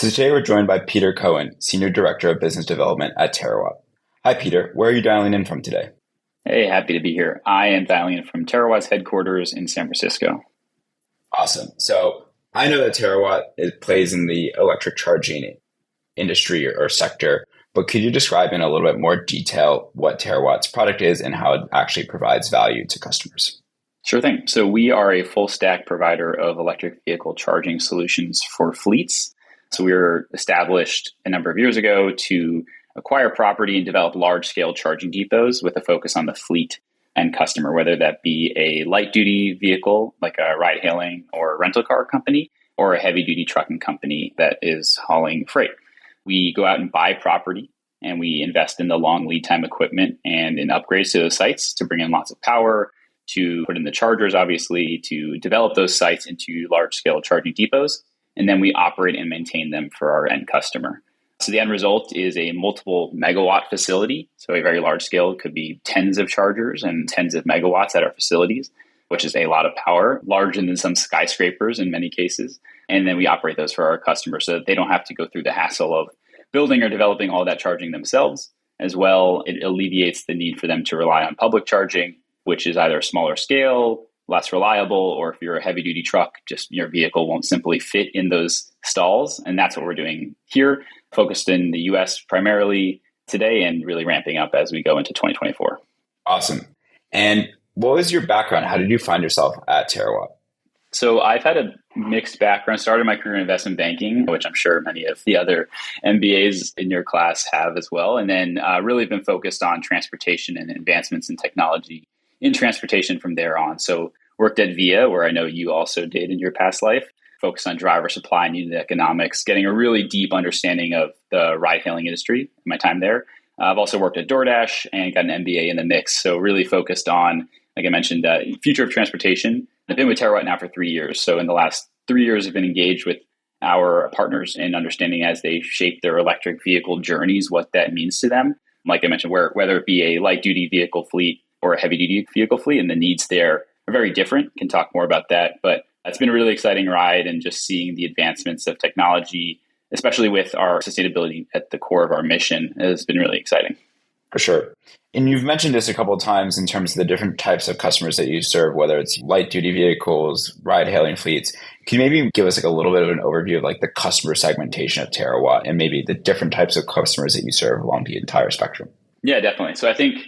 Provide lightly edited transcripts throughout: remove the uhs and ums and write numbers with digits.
So today we're joined by Peter Cohen, Senior Director of Business Development at Terawatt. Hi, Peter. Where are you dialing in from today? Hey, happy to be here. I am dialing in from Terawatt's headquarters in San Francisco. Awesome. So I know that Terawatt plays in the electric charging industry or sector, but could you describe in a little bit more detail what Terawatt's product is and how it actually provides value to customers? Sure thing. So we are a full stack provider of electric vehicle charging solutions for fleets. So we were established a number of years ago to acquire property and develop large-scale charging depots with a focus on the fleet and customer, whether that be a light-duty vehicle like a ride-hailing or a rental car company, or a heavy-duty trucking company that is hauling freight. We go out and buy property, and we invest in the long lead time equipment and in upgrades to those sites to bring in lots of power, to put in the chargers, obviously, to develop those sites into large-scale charging depots. And then we operate and maintain them for our end customer. So the end result is a multiple megawatt facility. So a very large scale could be tens of chargers and tens of megawatts at our facilities, which is a lot of power, larger than some skyscrapers in many cases. And then we operate those for our customers so that they don't have to go through the hassle of building or developing all that charging themselves. As well, it alleviates the need for them to rely on public charging, which is either a smaller scale, less reliable, or if you're a heavy duty truck, just your vehicle won't simply fit in those stalls. And that's what we're doing here, focused in the US primarily today and really ramping up as we go into 2024. Awesome. And what was your background? How did you find yourself at Terawatt? So I've had a mixed background. Started my career in investment banking, which I'm sure many of the other MBAs in your class have as well. And then really been focused on transportation and advancements in technology in transportation from there on. So worked at VIA, where I know you also did in your past life, focused on driver supply and unit economics, getting a really deep understanding of the ride-hailing industry in my time there. I've also worked at DoorDash and got an MBA in the mix. So really focused on, like I mentioned, future of transportation. I've been with Terawatt now for 3 years. So in the last 3 years, I've been engaged with our partners in understanding as they shape their electric vehicle journeys, what that means to them. Like I mentioned, whether it be a light-duty vehicle fleet or a heavy-duty vehicle fleet, and the needs there are very different. Can talk more about that. But it's been a really exciting ride, and just seeing the advancements of technology, especially with our sustainability at the core of our mission, has been really exciting. For sure. And you've mentioned this a couple of times in terms of the different types of customers that you serve, whether it's light-duty vehicles, ride-hailing fleets. Can you maybe give us a little bit of an overview of the customer segmentation of Terawatt and maybe the different types of customers that you serve along the entire spectrum? Yeah, definitely. So I think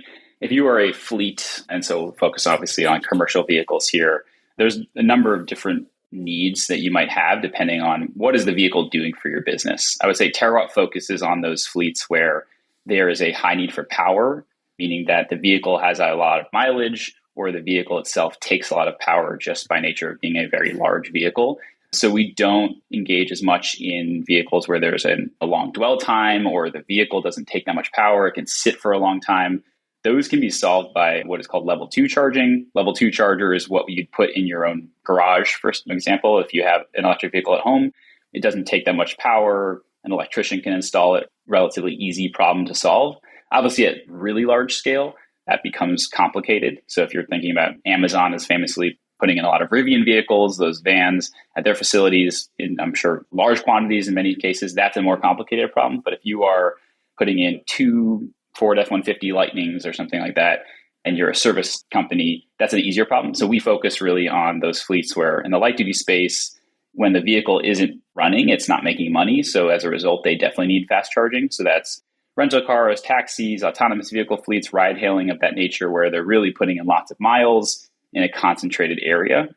if you are a fleet, and so focus obviously on commercial vehicles here, there's a number of different needs that you might have depending on what is the vehicle doing for your business. I would say Terawatt focuses on those fleets where there is a high need for power, meaning that the vehicle has a lot of mileage or the vehicle itself takes a lot of power just by nature of being a very large vehicle. So we don't engage as much in vehicles where there's a long dwell time or the vehicle doesn't take that much power. It can sit for a long time. Those can be solved by what is called level 2 charging. Level 2 charger is what you'd put in your own garage, for example. If you have an electric vehicle at home, it doesn't take that much power. An electrician can install it. Relatively easy problem to solve. Obviously, at really large scale, that becomes complicated. So if you're thinking about Amazon is famously putting in a lot of Rivian vehicles, those vans at their facilities in, I'm sure, large quantities in many cases, that's a more complicated problem. But if you are putting in 2 Ford F-150 Lightnings or something like that, and you're a service company, that's an easier problem. So we focus really on those fleets where in the light duty space, when the vehicle isn't running, it's not making money. So as a result, they definitely need fast charging. So that's rental cars, taxis, autonomous vehicle fleets, ride hailing of that nature, where they're really putting in lots of miles in a concentrated area.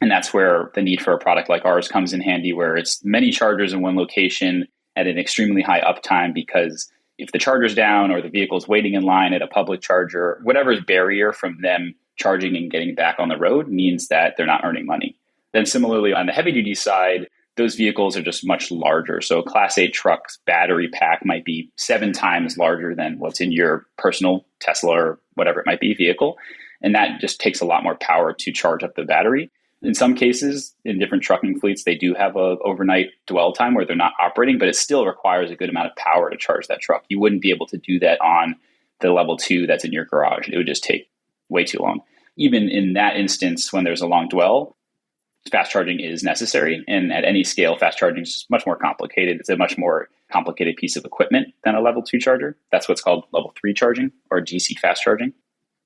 And that's where the need for a product like ours comes in handy, where it's many chargers in one location at an extremely high uptime, because if the charger's down or the vehicle's waiting in line at a public charger, whatever's barrier from them charging and getting back on the road means that they're not earning money. Then similarly, on the heavy duty side, those vehicles are just much larger. So a Class 8 truck's battery pack might be 7 times larger than what's in your personal Tesla or whatever it might be vehicle. And that just takes a lot more power to charge up the battery. In some cases, in different trucking fleets, they do have a overnight dwell time where they're not operating, but it still requires a good amount of power to charge that truck. You wouldn't be able to do that on the level 2 that's in your garage. It would just take way too long. Even in that instance, when there's a long dwell, fast charging is necessary. And at any scale, fast charging is much more complicated. It's a much more complicated piece of equipment than a level 2 charger. That's what's called level 3 charging or DC fast charging.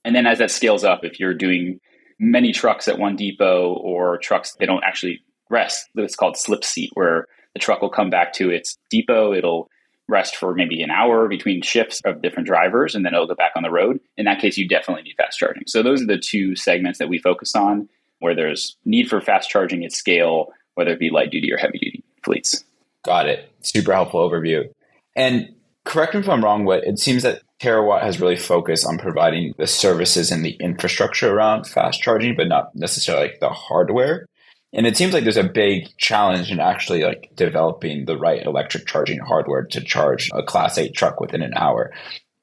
And then as that scales up, if you're doing many trucks at one depot or trucks, they don't actually rest. It's called slip seat, where the truck will come back to its depot. It'll rest for maybe an hour between shifts of different drivers, and then it'll go back on the road. In that case, you definitely need fast charging. So those are the two segments that we focus on, where there's need for fast charging at scale, whether it be light duty or heavy duty fleets. Got it. Super helpful overview. And correct me if I'm wrong, but it seems that Terawatt has really focused on providing the services and the infrastructure around fast charging, but not necessarily like the hardware. And it seems like there's a big challenge in actually like developing the right electric charging hardware to charge a Class 8 truck within an hour.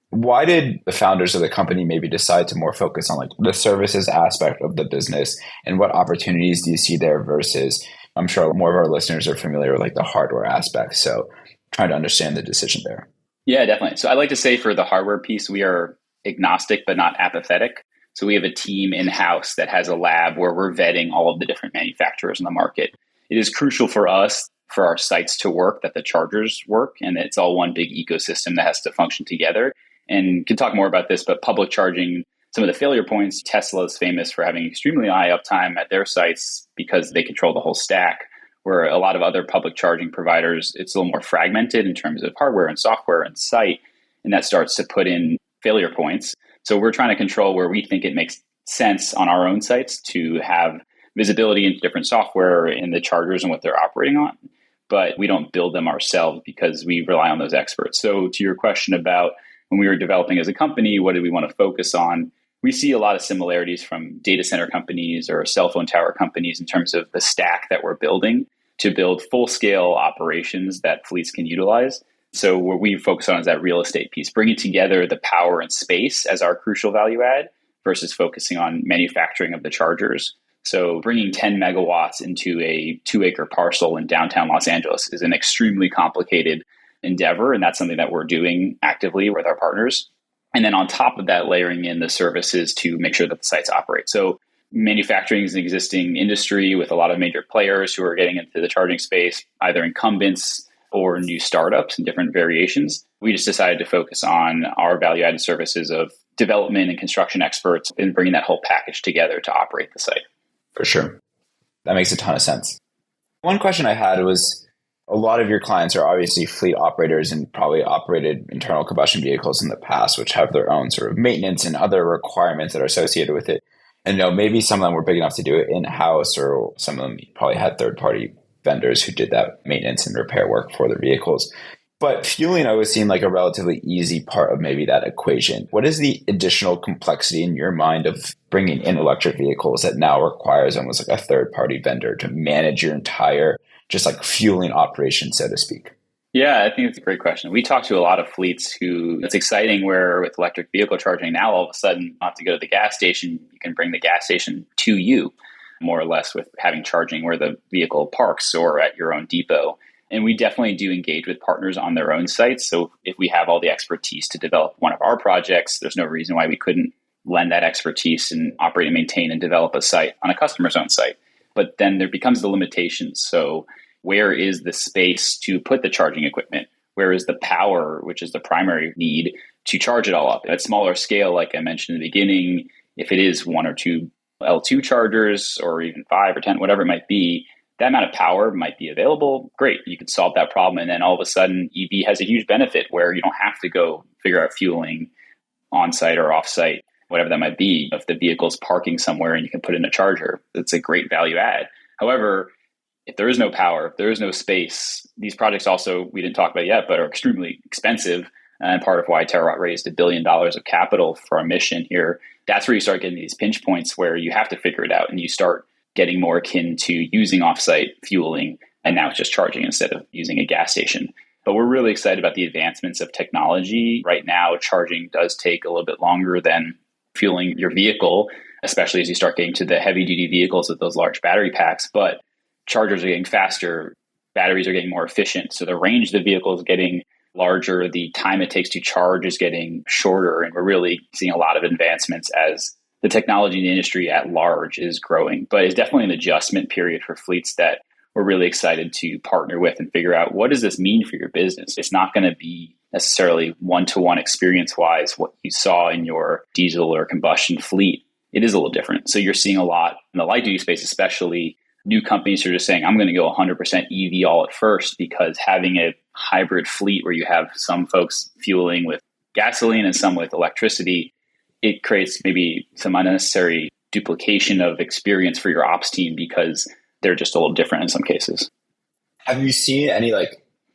Why did the founders of the company maybe decide to more focus on like the services aspect of the business, and what opportunities do you see there versus, I'm sure more of our listeners are familiar with like the hardware aspect. So trying to understand the decision there. Yeah, definitely. So I like to say for the hardware piece, we are agnostic, but not apathetic. So we have a team in-house that has a lab where we're vetting all of the different manufacturers in the market. It is crucial for us, for our sites to work, that the chargers work, and it's all one big ecosystem that has to function together. And can talk more about this, but public charging, some of the failure points, Tesla is famous for having extremely high uptime at their sites because they control the whole stack, where a lot of other public charging providers, it's a little more fragmented in terms of hardware and software and site, and that starts to put in failure points. So we're trying to control where we think it makes sense on our own sites to have visibility into different software in the chargers and what they're operating on, but we don't build them ourselves because we rely on those experts. So to your question about when we were developing as a company, what did we want to focus on? We see a lot of similarities from data center companies or cell phone tower companies in terms of the stack that we're building to build full-scale operations that fleets can utilize. So what we focus on is that real estate piece, bringing together the power and space as our crucial value add versus focusing on manufacturing of the chargers. So bringing 10 megawatts into a 2-acre parcel in downtown Los Angeles is an extremely complicated endeavor, and that's something that we're doing actively with our partners. And then on top of that, layering in the services to make sure that the sites operate. So manufacturing is an existing industry with a lot of major players who are getting into the charging space, either incumbents or new startups and different variations. We just decided to focus on our value-added services of development and construction experts and bringing that whole package together to operate the site. For sure. That makes a ton of sense. One question I had was, a lot of your clients are obviously fleet operators and probably operated internal combustion vehicles in the past, which have their own sort of maintenance and other requirements that are associated with it. And maybe some of them were big enough to do it in-house, or some of them probably had third-party vendors who did that maintenance and repair work for their vehicles. But fueling always seemed like a relatively easy part of maybe that equation. What is the additional complexity in your mind of bringing in electric vehicles that now requires almost like a third-party vendor to manage your entire just like fueling operation, so to speak? Yeah, I think it's a great question. We talk to a lot of fleets who, it's exciting where with electric vehicle charging, now all of a sudden you don't have to go to the gas station. You can bring the gas station to you, more or less, with having charging where the vehicle parks or at your own depot. And we definitely do engage with partners on their own sites. So if we have all the expertise to develop one of our projects, there's no reason why we couldn't lend that expertise and operate and maintain and develop a site on a customer's own site. But then there becomes the limitations. So where is the space to put the charging equipment? Where is the power, which is the primary need, to charge it all up? At smaller scale, like I mentioned in the beginning, if it is 1 or 2 L2 chargers or even 5 or 10, whatever it might be, that amount of power might be available. Great, you can solve that problem. And then all of a sudden, EV has a huge benefit where you don't have to go figure out fueling on-site or off-site, whatever that might be. If the vehicle's parking somewhere and you can put in a charger, it's a great value add. However, if there is no power, if there is no space, these projects also, we didn't talk about yet, but are extremely expensive. And part of why Terawatt raised $1 billion of capital for our mission here. That's where you start getting these pinch points where you have to figure it out and you start getting more akin to using offsite fueling. And now it's just charging instead of using a gas station. But we're really excited about the advancements of technology. Right now, charging does take a little bit longer than fueling your vehicle, especially as you start getting to the heavy duty vehicles with those large battery packs. But chargers are getting faster, batteries are getting more efficient. So the range of the vehicle is getting larger, the time it takes to charge is getting shorter. And we're really seeing a lot of advancements as the technology in the industry at large is growing, but it's definitely an adjustment period for fleets that we're really excited to partner with and figure out what does this mean for your business. It's not going to be necessarily one-to-one experience-wise what you saw in your diesel or combustion fleet. It is a little different. So you're seeing a lot in the light duty space, especially new companies who are just saying, I'm going to go 100% EV all at first, because having a hybrid fleet where you have some folks fueling with gasoline and some with electricity, it creates maybe some unnecessary duplication of experience for your ops team because they're just a little different in some cases. Have you seen any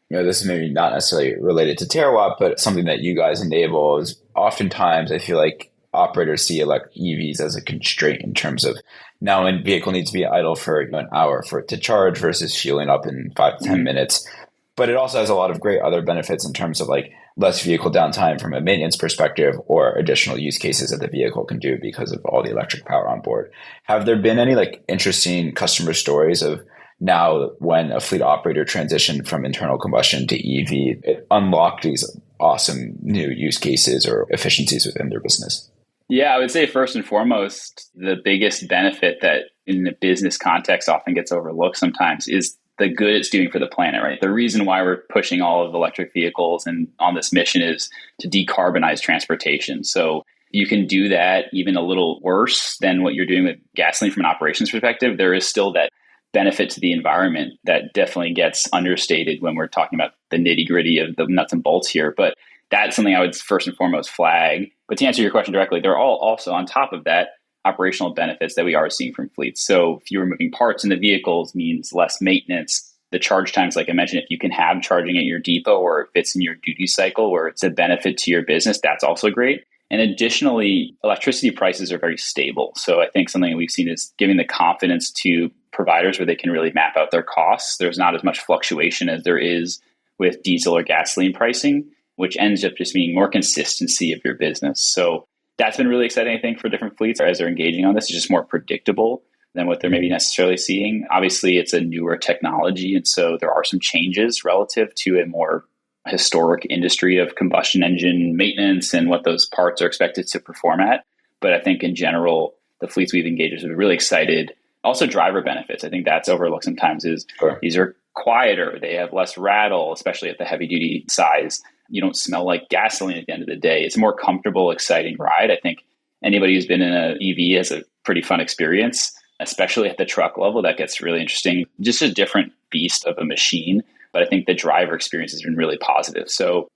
this is maybe not necessarily related to Terawatt, but something that you guys enable is oftentimes I feel like operators see EVs as a constraint in terms of now a vehicle needs to be idle for an hour for it to charge versus fueling up in 5 to 10 minutes. But it also has a lot of great other benefits in terms of less vehicle downtime from a maintenance perspective or additional use cases that the vehicle can do because of all the electric power on board. Have there been any interesting customer stories of now when a fleet operator transitioned from internal combustion to EV, it unlocked these awesome new use cases or efficiencies within their business? Yeah, I would say first and foremost, the biggest benefit that in the business context often gets overlooked sometimes is the good it's doing for the planet, right? The reason why we're pushing all of electric vehicles and on this mission is to decarbonize transportation. So you can do that even a little worse than what you're doing with gasoline from an operations perspective. There is still that benefit to the environment that definitely gets understated when we're talking about the nitty gritty of the nuts and bolts here. But that's something I would first and foremost flag. But to answer your question directly, they're all also on top of that operational benefits that we are seeing from fleets. So fewer moving parts in the vehicles means less maintenance. The charge times, like I mentioned, if you can have charging at your depot or it fits in your duty cycle where it's a benefit to your business, that's also great. And additionally, electricity prices are very stable. So I think something we've seen is giving the confidence to providers where they can really map out their costs. There's not as much fluctuation as there is with diesel or gasoline pricing, which ends up just being more consistency of your business. So that's been really exciting, I think, for different fleets as they're engaging on this. It's just more predictable than what they're maybe necessarily seeing. Obviously, it's a newer technology, and so there are some changes relative to a more historic industry of combustion engine maintenance and what those parts are expected to perform at. But I think in general, the fleets we've engaged with are really excited. Also, driver benefits. I think that's overlooked sometimes is These are quieter. They have less rattle, especially at the heavy duty size. You don't smell like gasoline at the end of the day. It's a more comfortable, exciting ride. I think anybody who's been in an EV has a pretty fun experience, especially at the truck level. That gets really interesting. Just a different beast of a machine. But I think the driver experience has been really positive. So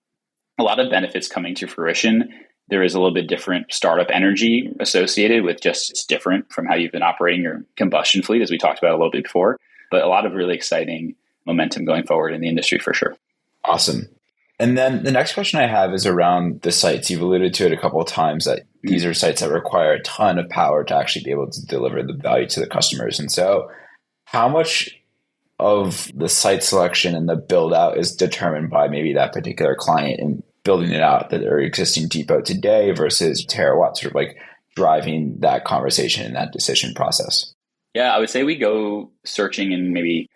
a lot of benefits coming to fruition. There is a little bit different startup energy associated with just it's different from how you've been operating your combustion fleet, as we talked about a little bit before. But a lot of really exciting momentum going forward in the industry for sure. Awesome. And then the next question I have is around the sites. You've alluded to it a couple of times that these are sites that require a ton of power to actually be able to deliver the value to the customers. And so how much of the site selection and the build out is determined by maybe that particular client and building it out that their existing depot today versus Terawatt sort of driving that conversation and that decision process? Yeah, I would say we go searching in maybe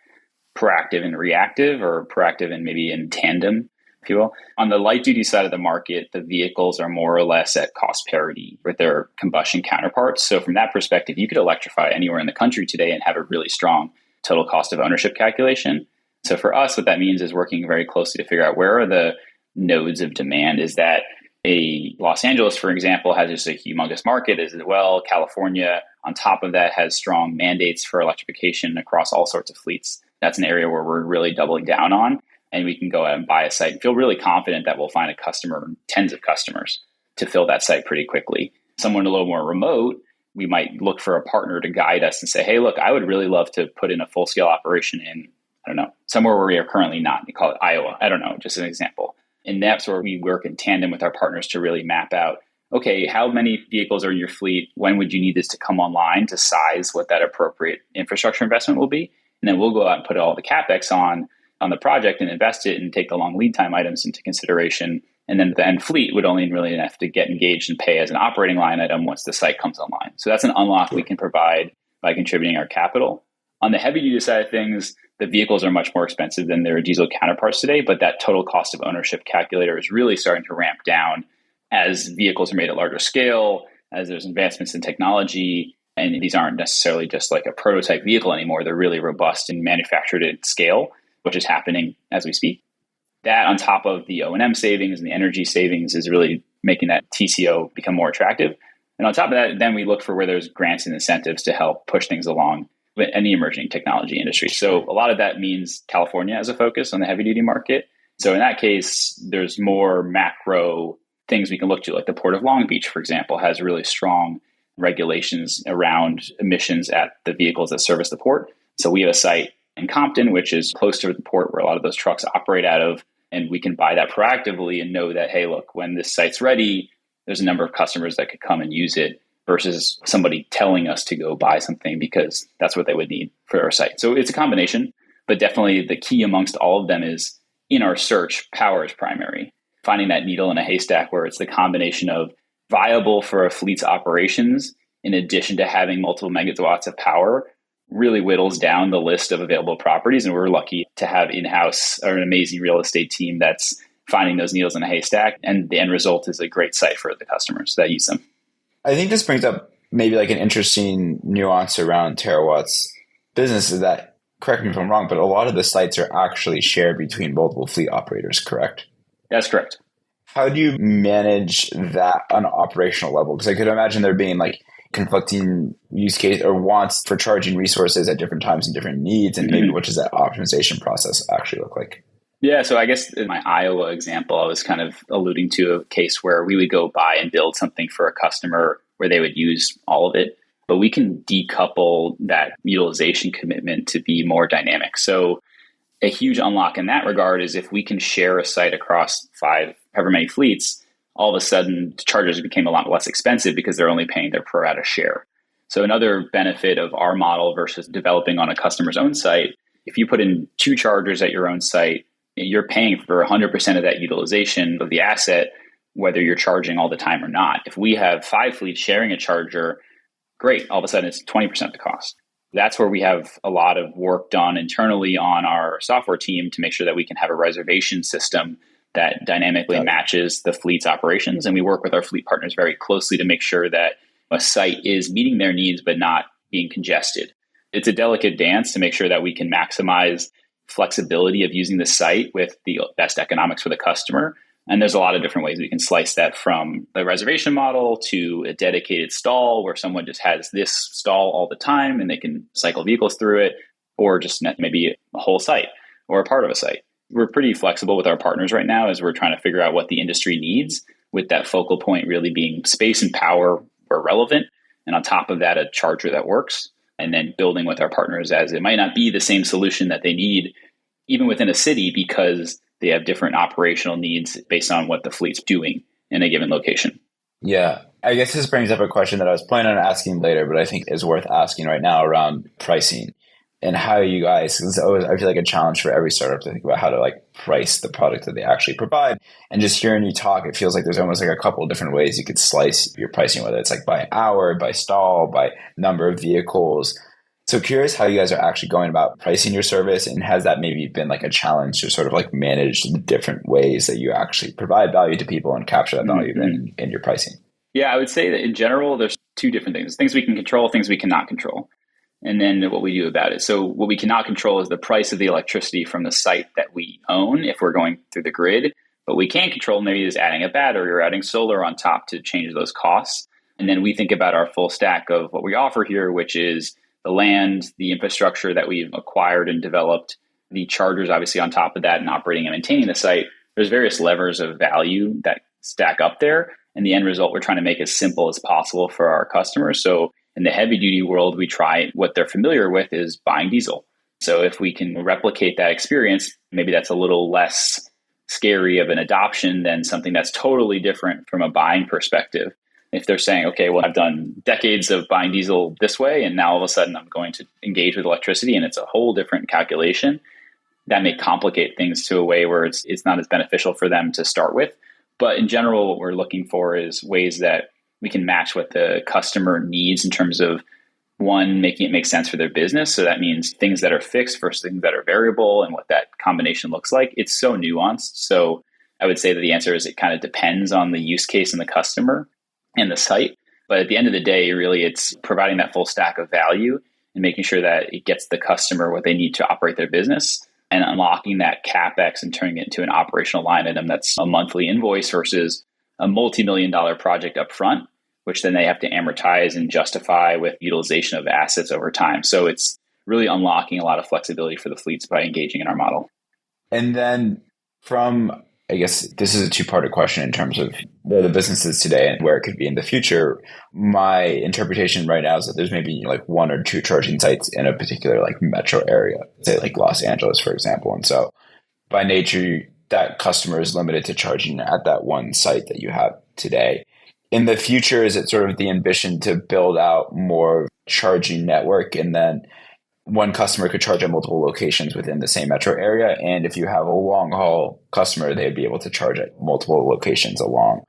proactive and reactive, or proactive and maybe in tandem, if you will. On the light duty side of the market, the vehicles are more or less at cost parity with their combustion counterparts. So from that perspective, you could electrify anywhere in the country today and have a really strong total cost of ownership calculation. So for us, what that means is working very closely to figure out where are the nodes of demand. Is that a Los Angeles, for example, has just a humongous market as well. California, on top of that, has strong mandates for electrification across all sorts of fleets. That's an area where we're really doubling down on. And we can go out and buy a site and feel really confident that we'll find a customer, tens of customers, to fill that site pretty quickly. Someone a little more remote, we might look for a partner to guide us and say, hey, look, I would really love to put in a full-scale operation in, I don't know, somewhere where we are currently not. You call it Iowa. I don't know, just an example. And that's where we work in tandem with our partners to really map out, okay, how many vehicles are in your fleet? When would you need this to come online to size what that appropriate infrastructure investment will be? And then we'll go out and put all the CapEx on the project and invest it and take the long lead time items into consideration. And then the end fleet would only really have to get engaged and pay as an operating line item once the site comes online. So that's an unlock we can provide by contributing our capital. On the heavy duty side of things, the vehicles are much more expensive than their diesel counterparts today, but that total cost of ownership calculator is really starting to ramp down as vehicles are made at larger scale. as there's advancements in technology. And these aren't necessarily just like a prototype vehicle anymore. They're really robust and manufactured at scale, which is happening as we speak. That on top of the O&M savings and the energy savings is really making that TCO become more attractive. And on top of that, then we look for where there's grants and incentives to help push things along with any emerging technology industry. So a lot of that means California as a focus on the heavy duty market. So in that case, there's more macro things we can look to, like the Port of Long Beach, for example, has really strong regulations around emissions at the vehicles that service the port. So we have a site in Compton, which is close to the port where a lot of those trucks operate out of, and we can buy that proactively and know that, hey, look, when this site's ready, there's a number of customers that could come and use it versus somebody telling us to go buy something because that's what they would need for our site. So it's a combination, but definitely the key amongst all of them is in our search, power is primary. Finding that needle in a haystack where it's the combination of viable for a fleet's operations in addition to having multiple megawatts of power really whittles down the list of available properties. And we're lucky to have in-house or an amazing real estate team that's finding those needles in a haystack. And the end result is a great site for the customers that use them. I think this brings up maybe like an interesting nuance around Terawatt's business is that, correct me if I'm wrong, but a lot of the sites are actually shared between multiple fleet operators, correct? That's correct. How do you manage that on an operational level? Because I could imagine there being like conflicting use case or wants for charging resources at different times and different needs. And maybe what does that optimization process actually look like? Yeah, so I guess in my Iowa example, I was kind of alluding to a case where we would go buy and build something for a customer where they would use all of it, but we can decouple that utilization commitment to be more dynamic. So a huge unlock in that regard is if we can share a site across 5, however many fleets, all of a sudden chargers became a lot less expensive because they're only paying their pro rata share. So another benefit of our model versus developing on a customer's own site, if you put in 2 chargers at your own site, you're paying for 100% of that utilization of the asset, whether you're charging all the time or not. If we have 5 fleets sharing a charger, great. All of a sudden, it's 20% the cost. That's where we have a lot of work done internally on our software team to make sure that we can have a reservation system that dynamically matches the fleet's operations. And we work with our fleet partners very closely to make sure that a site is meeting their needs, but not being congested. It's a delicate dance to make sure that we can maximize flexibility of using the site with the best economics for the customer. And there's a lot of different ways we can slice that, from the reservation model to a dedicated stall where someone just has this stall all the time and they can cycle vehicles through it, or just maybe a whole site or a part of a site. We're pretty flexible with our partners right now as we're trying to figure out what the industry needs, with that focal point really being space and power where relevant. And on top of that, a charger that works. And then building with our partners as it might not be the same solution that they need, even within a city, because they have different operational needs based on what the fleet's doing in a given location. Yeah. I guess this brings up a question that I was planning on asking later, but I think is worth asking right now around pricing and how you guys, it's always, I feel like a challenge for every startup to think about how to like price the product that they actually provide. And just hearing you talk, it feels like there's almost like a couple of different ways you could slice your pricing, whether it's like by hour, by stall, by number of vehicles. So curious how you guys are actually going about pricing your service, and has that maybe been like a challenge to sort of like manage the different ways that you actually provide value to people and capture that value in your pricing? Yeah, I would say that in general, there's 2 different things: things we can control, things we cannot control, and then what we do about it. So what we cannot control is the price of the electricity from the site that we own if we're going through the grid. But we can control maybe is adding a battery or adding solar on top to change those costs. And then we think about our full stack of what we offer here, which is the land, the infrastructure that we've acquired and developed, the chargers obviously on top of that, and operating and maintaining the site. There's various levers of value that stack up there. And the end result, we're trying to make as simple as possible for our customers. So in the heavy duty world, we try what they're familiar with is buying diesel. So if we can replicate that experience, maybe that's a little less scary of an adoption than something that's totally different from a buying perspective. If they're saying, okay, well, I've done decades of buying diesel this way, and now all of a sudden I'm going to engage with electricity and it's a whole different calculation, that may complicate things to a way where it's not as beneficial for them to start with. But in general, what we're looking for is ways that we can match what the customer needs in terms of, one, making it make sense for their business. So that means things that are fixed versus things that are variable and what that combination looks like. It's so nuanced. So I would say that the answer is it kind of depends on the use case and the customer and the site. But at the end of the day, really, it's providing that full stack of value and making sure that it gets the customer what they need to operate their business and unlocking that CapEx and turning it into an operational line item that's a monthly invoice versus a multi-million-dollar project up front, which then they have to amortize and justify with utilization of assets over time. So it's really unlocking a lot of flexibility for the fleets by engaging in our model. And then I guess this is a two-parted question in terms of where the business is today and where it could be in the future. My interpretation right now is that there's maybe like one or two charging sites in a particular like metro area, say like Los Angeles, for example. And so by nature, that customer is limited to charging at that one site that you have today. In the future, is it sort of the ambition to build out more charging network, and then one customer could charge at multiple locations within the same metro area? And if you have a long haul customer, they'd be able to charge at multiple locations along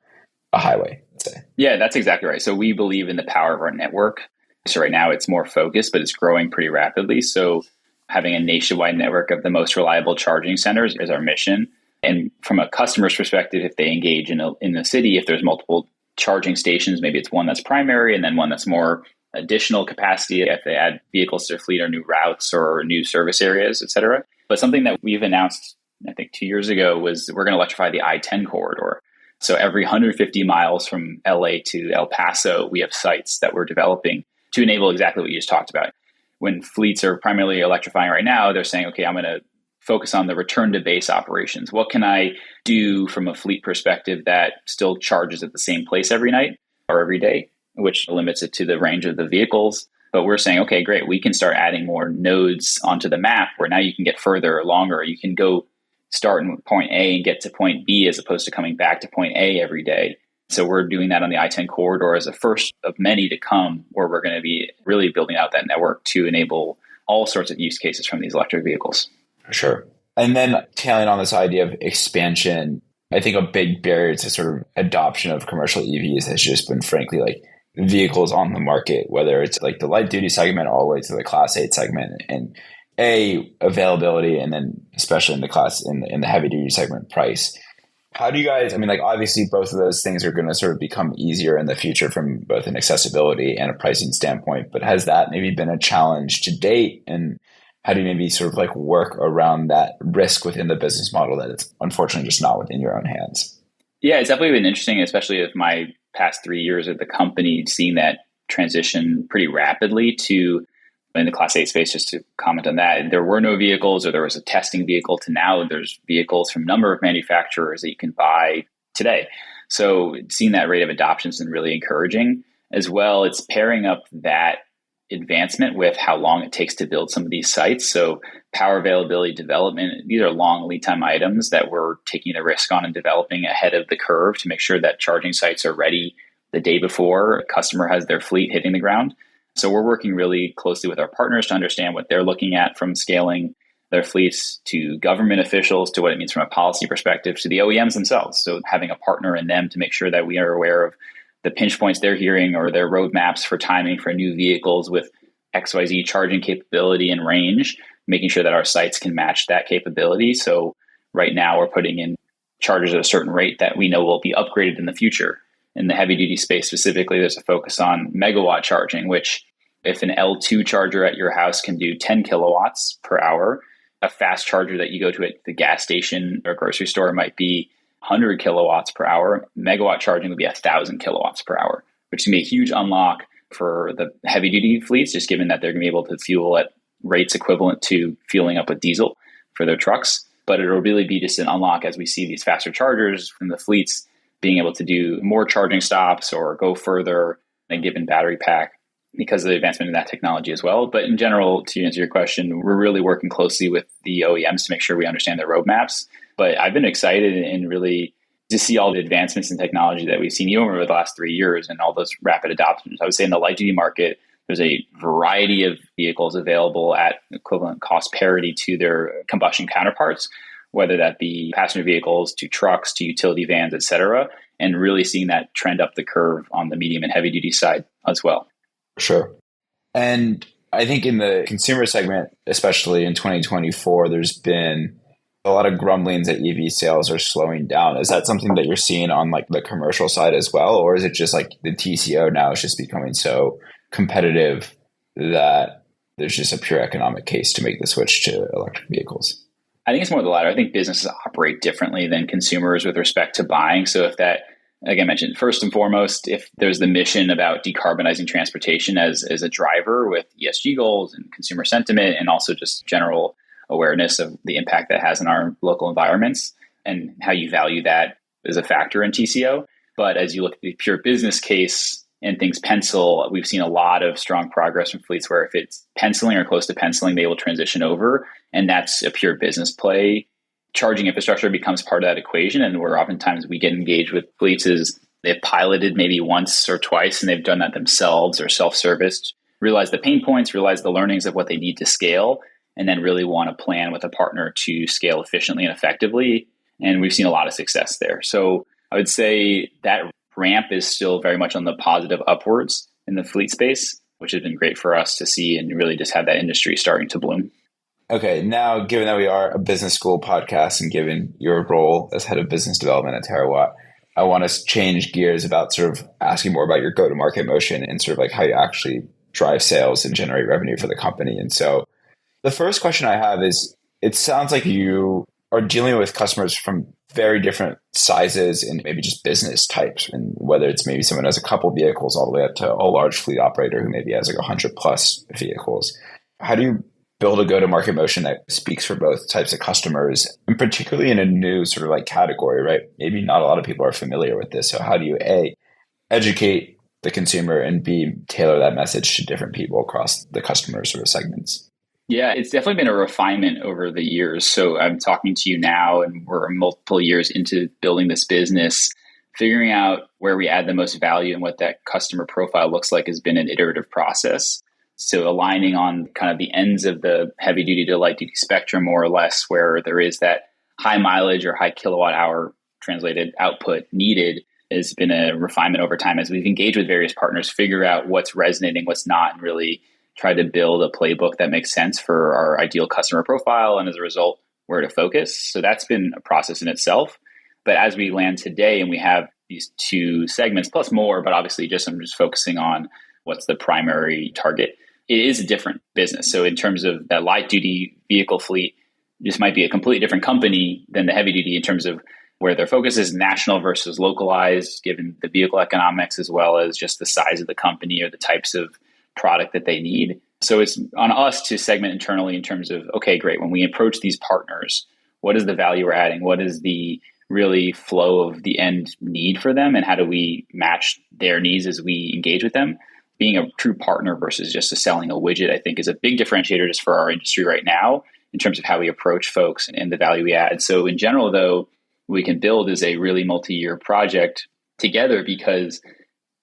a highway, let's say. Yeah, that's exactly right. So we believe in the power of our network. So right now it's more focused, but it's growing pretty rapidly. So having a nationwide network of the most reliable charging centers is our mission. And from a customer's perspective, if they engage in the city, if there's multiple charging stations, maybe it's one that's primary and then one that's more additional capacity if they add vehicles to their fleet or new routes or new service areas, et cetera. But something that we've announced, I think 2 years ago, was we're going to electrify the I-10 corridor. So every 150 miles from LA to El Paso, we have sites that we're developing to enable exactly what you just talked about. When fleets are primarily electrifying right now, they're saying, okay, I'm going to focus on the return to base operations. What can I do from a fleet perspective that still charges at the same place every night or every day, which limits it to the range of the vehicles? But we're saying, okay, great, we can start adding more nodes onto the map where now you can get further or longer. You can go start in point A and get to point B as opposed to coming back to point A every day. So we're doing that on the I-10 corridor as a first of many to come, where we're going to be really building out that network to enable all sorts of use cases from these electric vehicles. Sure. And then tailing on this idea of expansion, I think a big barrier to sort of adoption of commercial EVs has just been, frankly, like vehicles on the market, whether it's like the light duty segment all the way to the Class 8 segment, and availability, and then especially in the heavy duty segment, price. How do you guys, I mean, like obviously both of those things are going to sort of become easier in the future from both an accessibility and a pricing standpoint, but has that maybe been a challenge to date? And how do you maybe sort of like work around that risk within the business model that it's unfortunately just not within your own hands? Yeah, it's definitely been interesting, especially with my past 3 years at the company, seeing that transition pretty rapidly to in the Class 8 space. Just to comment on that, there were no vehicles, or there was a testing vehicle, to now there's vehicles from a number of manufacturers that you can buy today. So seeing that rate of adoption has been really encouraging. As well, it's pairing up that advancement with how long it takes to build some of these sites. So power availability development, these are long lead time items that we're taking the risk on and developing ahead of the curve to make sure that charging sites are ready the day before a customer has their fleet hitting the ground. So we're working really closely with our partners to understand what they're looking at, from scaling their fleets to government officials to what it means from a policy perspective to the OEMs themselves. So having a partner in them to make sure that we are aware of the pinch points they're hearing or their roadmaps for timing for new vehicles with XYZ charging capability and range, making sure that our sites can match that capability. So right now we're putting in chargers at a certain rate that we know will be upgraded in the future. In the heavy duty space specifically, there's a focus on megawatt charging, which if an L2 charger at your house can do 10 kilowatts per hour, a fast charger that you go to at the gas station or grocery store might be 100 kilowatts per hour. Megawatt charging would be 1,000 kilowatts per hour, which can be a huge unlock for the heavy duty fleets, just given that they're going to be able to fuel at rates equivalent to fueling up with diesel for their trucks. But it'll really be just an unlock as we see these faster chargers from the fleets being able to do more charging stops or go further than given battery pack because of the advancement in that technology as well. But in general, to answer your question, we're really working closely with the OEMs to make sure we understand their roadmaps. But I've been excited and really to see all the advancements in technology that we've seen even over the last 3 years and all those rapid adoptions. I would say in the light duty market, there's a variety of vehicles available at equivalent cost parity to their combustion counterparts, whether that be passenger vehicles to trucks to utility vans, et cetera, and really seeing that trend up the curve on the medium and heavy duty side as well. Sure. And I think in the consumer segment, especially in 2024, there's been a lot of grumblings that EV sales are slowing down. Is that something that you're seeing on like the commercial side as well? Or is it just like the TCO now is just becoming so competitive that there's just a pure economic case to make the switch to electric vehicles? I think it's more the latter. I think businesses operate differently than consumers with respect to buying. So if that, like I mentioned, first and foremost, if there's the mission about decarbonizing transportation as a driver with ESG goals and consumer sentiment, and also just general awareness of the impact that has in our local environments and how you value that as a factor in TCO. But as you look at the pure business case and things pencil, we've seen a lot of strong progress from fleets where if it's penciling or close to penciling, they will transition over. And that's a pure business play. Charging infrastructure becomes part of that equation. And where oftentimes we get engaged with fleets is they've piloted maybe once or twice and they've done that themselves or self-serviced, realize the pain points, realize the learnings of what they need to scale, and then really want to plan with a partner to scale efficiently and effectively. And we've seen a lot of success there. So I would say that ramp is still very much on the positive upwards in the fleet space, which has been great for us to see and really just have that industry starting to bloom. Okay, now given that we are a business school podcast and given your role as head of business development at Terawatt, I want to change gears about sort of asking more about your go-to-market motion and sort of like how you actually drive sales and generate revenue for the company. And so the first question I have is, it sounds like you are dealing with customers from very different sizes and maybe just business types, and whether it's maybe someone who has a couple vehicles all the way up to a large fleet operator who maybe has like 100 plus vehicles. How do you build a go-to-market motion that speaks for both types of customers, and particularly in a new sort of like category, right? Maybe not a lot of people are familiar with this. So how do you A, educate the consumer, and B, tailor that message to different people across the customer sort of segments? Yeah, it's definitely been a refinement over the years. So I'm talking to you now, and we're multiple years into building this business. Figuring out where we add the most value and what that customer profile looks like has been an iterative process. So aligning on kind of the ends of the heavy duty to light duty spectrum, more or less, where there is that high mileage or high kilowatt hour translated output needed, has been a refinement over time as we've engaged with various partners, figure out what's resonating, what's not, and really try to build a playbook that makes sense for our ideal customer profile, and as a result, where to focus. So that's been a process in itself. But as we land today and we have these two segments plus more, but obviously I'm just focusing on what's the primary target. It is a different business. So in terms of that light duty vehicle fleet, this might be a completely different company than the heavy duty in terms of where their focus is national versus localized, given the vehicle economics, as well as just the size of the company or the types of product that they need. So it's on us to segment internally in terms of, okay, great. When we approach these partners, what is the value we're adding? What is the really flow of the end need for them? And how do we match their needs as we engage with them? Being a true partner versus just selling a widget, I think, is a big differentiator just for our industry right now in terms of how we approach folks and the value we add. So in general, though, what we can build is a really multi-year project together, because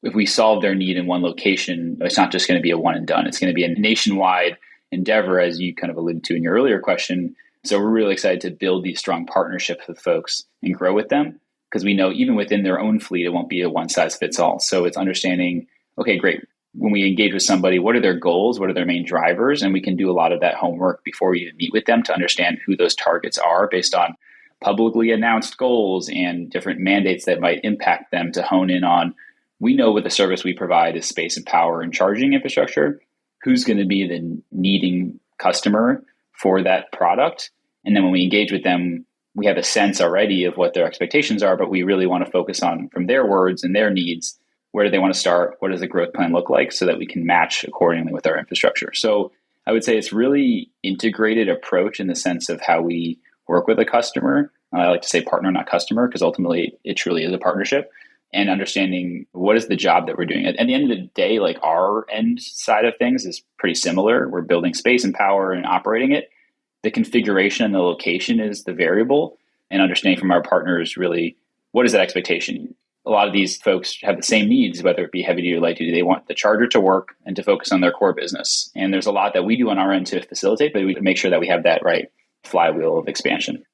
if we solve their need in one location, it's not just going to be a one and done. It's going to be a nationwide endeavor, as you kind of alluded to in your earlier question. So we're really excited to build these strong partnerships with folks and grow with them, because we know even within their own fleet, it won't be a one size fits all. So it's understanding, okay, great. When we engage with somebody, what are their goals? What are their main drivers? And we can do a lot of that homework before we even meet with them to understand who those targets are based on publicly announced goals and different mandates that might impact them, to hone in on, we know what the service we provide is space and power and charging infrastructure. Who's going to be the needing customer for that product? And then when we engage with them, we have a sense already of what their expectations are, but we really want to focus on, from their words and their needs, where do they want to start? What does the growth plan look like, so that we can match accordingly with our infrastructure? So I would say it's really integrated approach in the sense of how we work with a customer. I like to say partner, not customer, because ultimately it truly is a partnership. And understanding what is the job that we're doing. At the end of the day, like, our end side of things is pretty similar. We're building space and power and operating it. The configuration and the location is the variable, and understanding from our partners really, what is that expectation? A lot of these folks have the same needs, whether it be heavy duty or light duty. They want the charger to work and to focus on their core business. And there's a lot that we do on our end to facilitate, but we make sure that we have that right flywheel of expansion.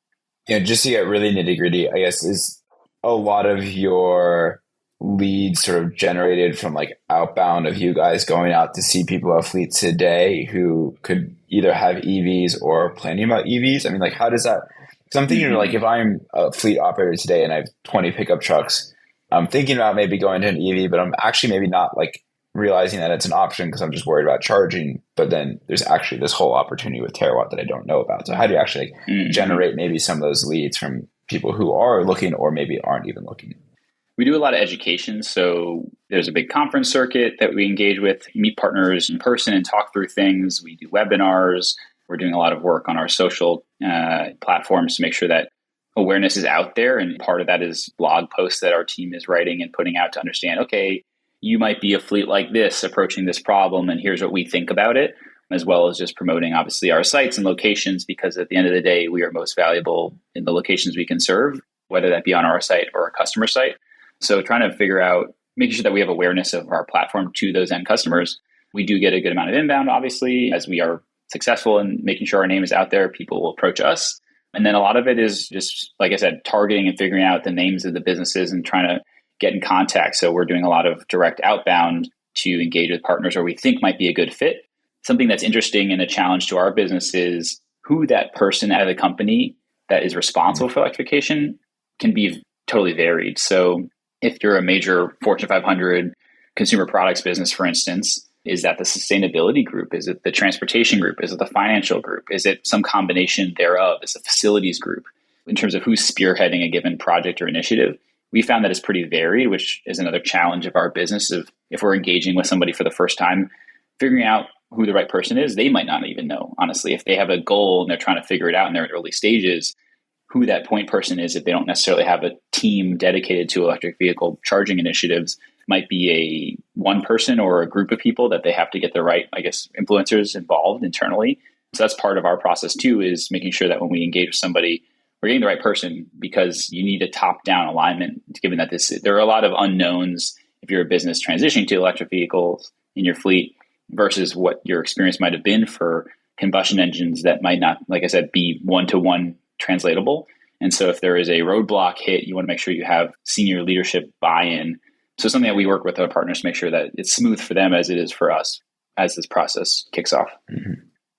Yeah, just to get really nitty gritty, I guess, is a lot of your leads sort of generated from like outbound of you guys going out to see people at fleets today who could either have EVs or planning about EVs? I mean, like, how does that? Because I'm thinking like if I'm a fleet operator today and I have 20 pickup trucks, I'm thinking about maybe going to an EV, but I'm actually maybe not like realizing that it's an option because I'm just worried about charging. But then there's actually this whole opportunity with Terawatt that I don't know about. So how do you actually generate maybe some of those leads from people who are looking or maybe aren't even looking? We do a lot of education. So there's a big conference circuit that we engage with, meet partners in person and talk through things. We do webinars. We're doing a lot of work on our social platforms to make sure that awareness is out there. And part of that is blog posts that our team is writing and putting out to understand, okay, you might be a fleet like this approaching this problem, and here's what we think about it, as well as just promoting, obviously, our sites and locations, because at the end of the day, we are most valuable in the locations we can serve, whether that be on our site or a customer site. So trying to figure out, making sure that we have awareness of our platform to those end customers. We do get a good amount of inbound, obviously, as we are successful in making sure our name is out there, people will approach us. And then a lot of it is just, like I said, targeting and figuring out the names of the businesses and trying to get in contact. So we're doing a lot of direct outbound to engage with partners where we think might be a good fit. Something that's interesting and a challenge to our business is who that person at the company that is responsible for electrification can be totally varied. So if you're a major Fortune 500 consumer products business, for instance, is that the sustainability group? Is it the transportation group? Is it the financial group? Is it some combination thereof? Is it the facilities group? In terms of who's spearheading a given project or initiative, we found that it's pretty varied, which is another challenge of our business. Of if we're engaging with somebody for the first time, figuring out who the right person is, they might not even know, honestly. If they have a goal and they're trying to figure it out in their early stages, who that point person is, if they don't necessarily have a team dedicated to electric vehicle charging initiatives, might be a one person or a group of people that they have to get the right, I guess, influencers involved internally. So that's part of our process too, is making sure that when we engage with somebody, we're getting the right person, because you need a top-down alignment, given that there are a lot of unknowns if you're a business transitioning to electric vehicles in your fleet versus what your experience might have been for combustion engines that might not, like I said, be one-to-one translatable. And so if there is a roadblock hit, you want to make sure you have senior leadership buy-in. So something that we work with our partners to make sure that it's smooth for them as it is for us as this process kicks off. Mm-hmm.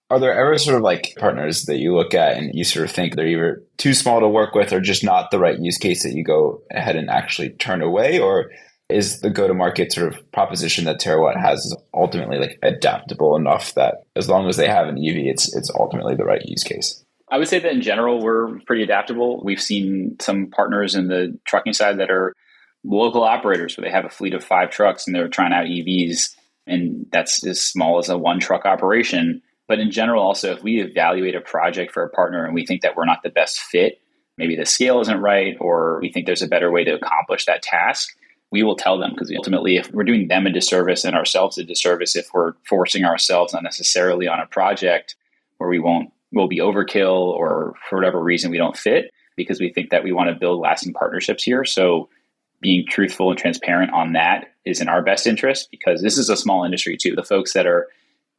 Are there ever sort of like partners that you look at and you sort of think they're either too small to work with or just not the right use case that you go ahead and actually turn away? Or is the go-to-market sort of proposition that Terawatt has is ultimately like adaptable enough that as long as they have an EV, it's ultimately the right use case? I would say that in general, we're pretty adaptable. We've seen some partners in the trucking side that are local operators where they have a fleet of 5 trucks and they're trying out EVs, and that's as small as a 1-truck operation. But in general, also, if we evaluate a project for a partner and we think that we're not the best fit, maybe the scale isn't right, or we think there's a better way to accomplish that task, we will tell them, because ultimately, if we're doing them a disservice and ourselves a disservice, if we're forcing ourselves unnecessarily on a project where we'll be overkill, or for whatever reason we don't fit, because we think that we want to build lasting partnerships here. So being truthful and transparent on that is in our best interest, because this is a small industry too. The folks that are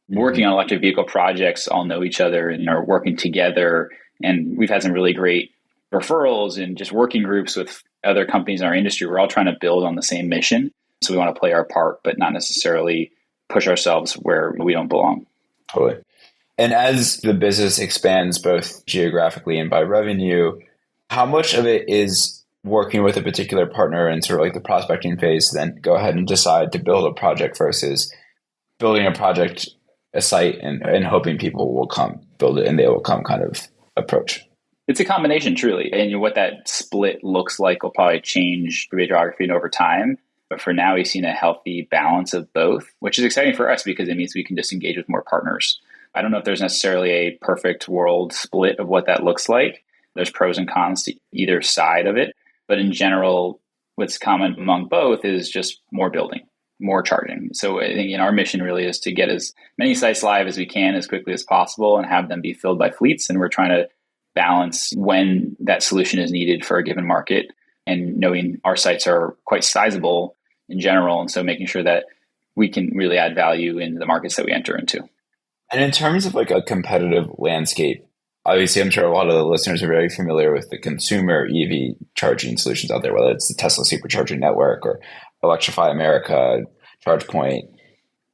working on electric vehicle projects all know each other and are working together. And we've had some really great referrals and just working groups with other companies in our industry. We're all trying to build on the same mission. So we want to play our part, but not necessarily push ourselves where we don't belong. Totally. And as the business expands both geographically and by revenue, how much of it is working with a particular partner in sort of like the prospecting phase, then go ahead and decide to build a project versus building a project, a site, and hoping people will come build it and they will come kind of approach? It's a combination, truly. And what that split looks like will probably change the geography and over time. But for now, we've seen a healthy balance of both, which is exciting for us because it means we can just engage with more partners. I don't know if there's necessarily a perfect world split of what that looks like. There's pros and cons to either side of it. But in general, what's common among both is just more building, more charging. So I think our mission really is to get as many sites live as we can as quickly as possible and have them be filled by fleets. And we're trying to balance when that solution is needed for a given market, and knowing our sites are quite sizable in general. And so making sure that we can really add value in the markets that we enter into. And in terms of like a competitive landscape, obviously, I'm sure a lot of the listeners are very familiar with the consumer EV charging solutions out there, whether it's the Tesla Supercharging Network or Electrify America, ChargePoint.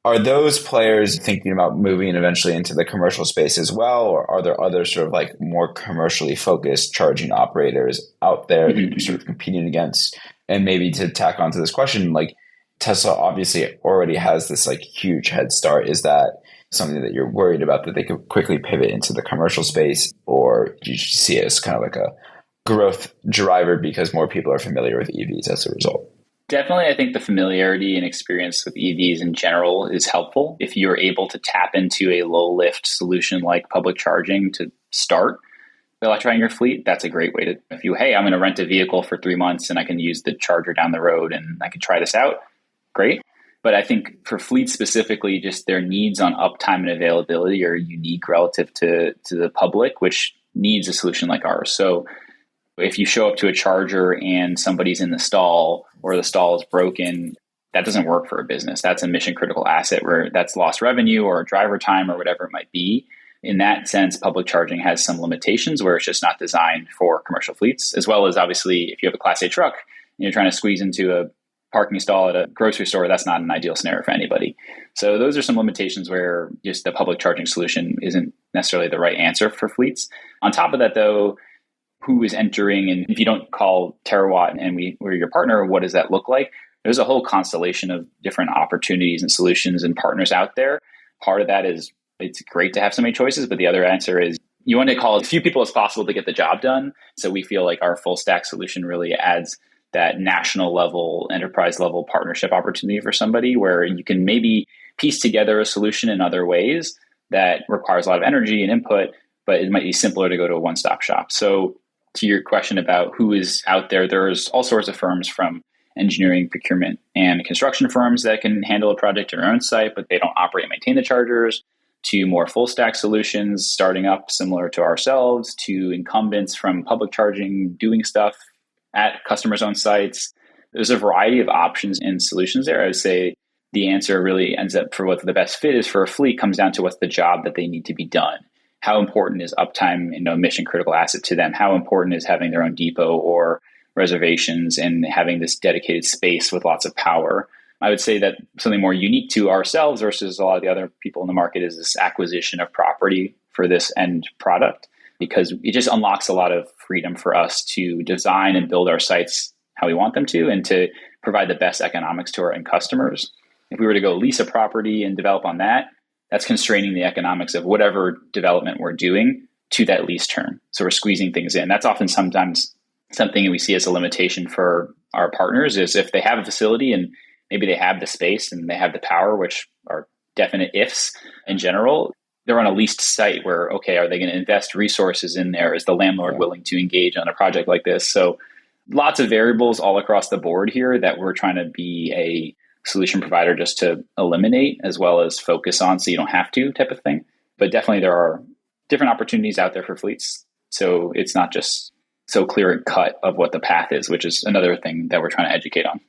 Are those players thinking about moving eventually into the commercial space as well? Or are there other sort of like more commercially focused charging operators out there that you're sort of competing against? And maybe to tack onto this question, like Tesla obviously already has this like huge head start. Is that something that you're worried about that they could quickly pivot into the commercial space? Or do you see it as kind of like a growth driver because more people are familiar with EVs as a result? Definitely, I think the familiarity and experience with EVs in general is helpful. If you're able to tap into a low lift solution like public charging to start electrifying your fleet, that's a great way to, if you, hey, I'm going to rent a vehicle for 3 months and I can use the charger down the road and I can try this out, great. But I think for fleets specifically, just their needs on uptime and availability are unique relative to the public, which needs a solution like ours. So if you show up to a charger and somebody's in the stall or the stall is broken, that doesn't work for a business. That's a mission critical asset where that's lost revenue or driver time or whatever it might be. In that sense, public charging has some limitations where it's just not designed for commercial fleets, as well as obviously if you have a Class A truck and you're trying to squeeze into a parking stall at a grocery store, that's not an ideal scenario for anybody. So those are some limitations where just the public charging solution isn't necessarily the right answer for fleets. On top of that, though, who is entering, and if you don't call Terawatt and we're your partner, what does that look like? There's a whole constellation of different opportunities and solutions and partners out there. Part of that is it's great to have so many choices, but the other answer is you want to call as few people as possible to get the job done. So we feel like our full stack solution really adds that national level, enterprise level partnership opportunity for somebody where you can maybe piece together a solution in other ways that requires a lot of energy and input, but it might be simpler to go to a one-stop shop. So to your question about who is out there, there's all sorts of firms from engineering, procurement, and construction firms that can handle a project on their own site, but they don't operate and maintain the chargers, to more full stack solutions starting up similar to ourselves, to incumbents from public charging doing stuff at customers' own sites. There's a variety of options and solutions there. I would say the answer really ends up for what the best fit is for a fleet comes down to what's the job that they need to be done. How important is uptime, mission critical asset to them? How important is having their own depot or reservations and having this dedicated space with lots of power? I would say that something more unique to ourselves versus a lot of the other people in the market is this acquisition of property for this end product, because it just unlocks a lot of freedom for us to design and build our sites how we want them to and to provide the best economics to our end customers. If we were to go lease a property and develop on that, that's constraining the economics of whatever development we're doing to that lease term. So we're squeezing things in. That's often sometimes something we see as a limitation for our partners is if they have a facility and maybe they have the space and they have the power, which are definite ifs in general, they're on a leased site where, okay, are they going to invest resources in there? Is the landlord willing to engage on a project like this? So lots of variables all across the board here that we're trying to be a solution provider just to eliminate as well as focus on so you don't have to type of thing. But definitely there are different opportunities out there for fleets. So it's not just so clear and cut of what the path is, which is another thing that we're trying to educate on.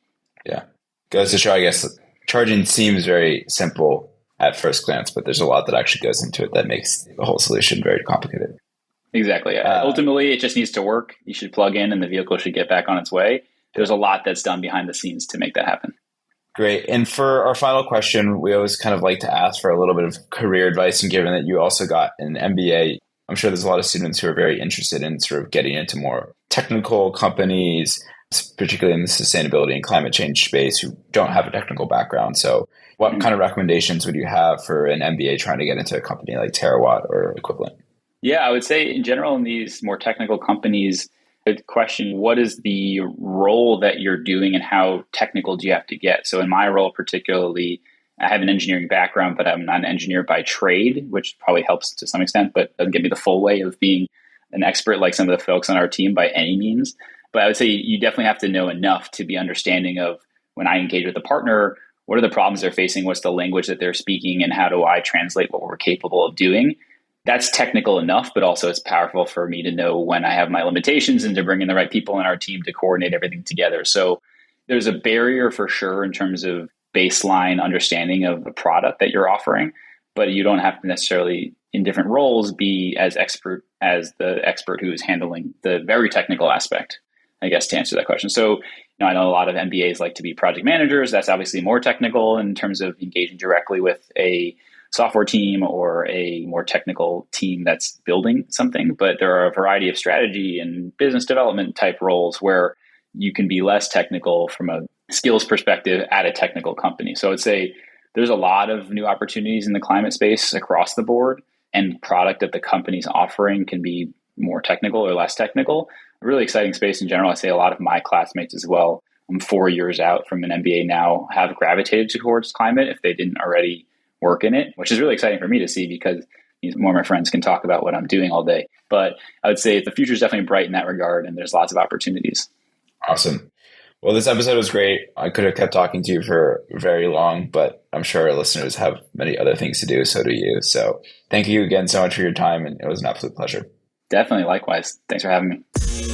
Yeah. Goes to show, I guess, charging seems very simple at first glance, but there's a lot that actually goes into it that makes the whole solution very complicated. Exactly. Ultimately, it just needs to work. You should plug in and the vehicle should get back on its way. There's a lot that's done behind the scenes to make that happen. Great. And for our final question, we always kind of like to ask for a little bit of career advice. And given that you also got an MBA, I'm sure there's a lot of students who are very interested in sort of getting into more technical companies, particularly in the sustainability and climate change space, who don't have a technical background. So what kind of recommendations would you have for an MBA trying to get into a company like Terawatt or equivalent? Yeah, I would say in general, in these more technical companies, the question, what is the role that you're doing and how technical do you have to get? So in my role particularly, I have an engineering background, but I'm not an engineer by trade, which probably helps to some extent, but doesn't give me the full way of being an expert like some of the folks on our team by any means. But I would say you definitely have to know enough to be understanding of when I engage with a partner, what are the problems they're facing? What's the language that they're speaking? And how do I translate what we're capable of doing? That's technical enough, but also it's powerful for me to know when I have my limitations and to bring in the right people in our team to coordinate everything together. So there's a barrier for sure in terms of baseline understanding of the product that you're offering, but you don't have to necessarily in different roles be as expert as the expert who is handling the very technical aspect, I guess, to answer that question. So, I know a lot of MBAs like to be project managers. That's obviously more technical in terms of engaging directly with a software team or a more technical team that's building something. But there are a variety of strategy and business development type roles where you can be less technical from a skills perspective at a technical company. So I'd say there's a lot of new opportunities in the climate space across the board, and product that the company's offering can be more technical or less technical. A really exciting space in general. I say a lot of my classmates as well, I'm 4 years out from an MBA now, have gravitated towards climate if they didn't already work in it, which is really exciting for me to see because more of my friends can talk about what I'm doing all day. But I would say the future is definitely bright in that regard, and there's lots of opportunities. Awesome. Well, this episode was great. I could have kept talking to you for very long, but I'm sure our listeners have many other things to do. So do you. So thank you again so much for your time. And it was an absolute pleasure. Definitely. Likewise. Thanks for having me.